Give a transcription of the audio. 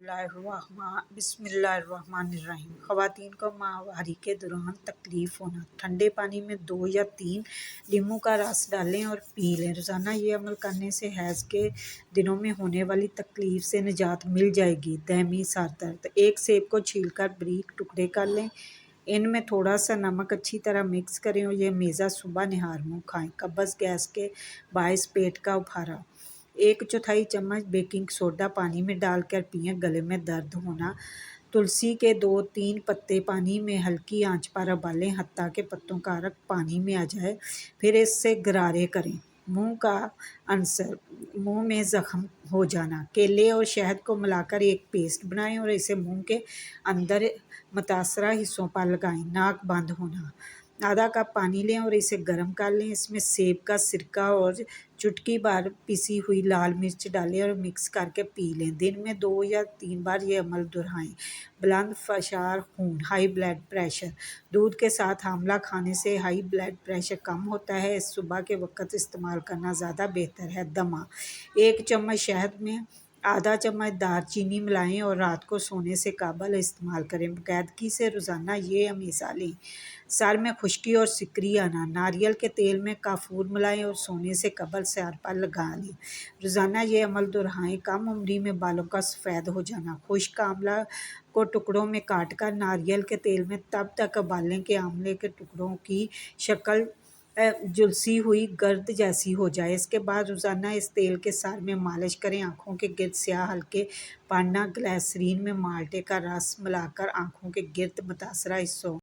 बिस्मिल्लाहिर्रहमानिर्रहीम। ख़वातीन को माहवारी के दौरान तकलीफ़ होना, ठंडे पानी में 2 या 3 नींबू का रस डालें और पी लें। रोज़ाना ये अमल करने से हैज़ के दिनों में होने वाली तकलीफ़ से निजात मिल जाएगी। दहमी सर दर्द, एक सेब को छीलकर बारीक टुकड़े कर लें, इनमें थोड़ा सा नमक अच्छी तरह मिक्स करें और यह मेज़ा सुबह निहार मुँह खाएँ। कब्ज़ गैस के बायस पेट का उफारा, 1/4 चम्मच बेकिंग सोडा पानी में डालकर पिएं। गले में दर्द होना, तुलसी के 2-3 पत्ते पानी में हल्की आंच पर उबालें हत्ता के पत्तों का अर्क पानी में आ जाए, फिर इससे गरारे करें। मुंह का अल्सर, मुंह में ज़ख्म हो जाना, केले और शहद को मिलाकर एक पेस्ट बनाएं और इसे मुंह के अंदर मुतासरा हिस्सों पर लगाएं। नाक बंद होना, आधा कप पानी लें और इसे गर्म कर लें, इसमें सेब का सिरका और चुटकी भर पिसी हुई लाल मिर्च डालें और मिक्स करके पी लें। दिन में 2 या 3 बार ये अमल दोहराएं। बुलंद फशार खून, हाई ब्लड प्रेशर, दूध के साथ आंवला खाने से हाई ब्लड प्रेशर कम होता है, इस सुबह के वक्त इस्तेमाल करना ज़्यादा बेहतर है। दमा, 1 चम्मच शहद में आधा चम्मच दालचीनी मिलाएं और रात को सोने से कबल इस्तेमाल करें। बाकायदगी से रोज़ाना ये हमेशा लें। सर में खुश्की और सिकरी आना, नारियल के तेल में काफूर मिलाएं और सोने से कबल सर पर लगा लें। रोज़ाना ये अमल दोहराएं। कम उम्री में बालों का सफ़ेद हो जाना, खुश्क आंवला को टुकड़ों में काटकर नारियल के तेल में तब तक उबालें कि आंवले के टुकड़ों की शक्ल झुलसी हुई गर्द जैसी हो जाए। इसके बाद रोज़ाना इस तेल के सर में मालिश करें। आँखों के गिर्द स्याह हल्के पड़ना, ग्लिसरीन में माल्टे का रस मिलाकर आँखों के गिर्द मुतासरा हिस्सों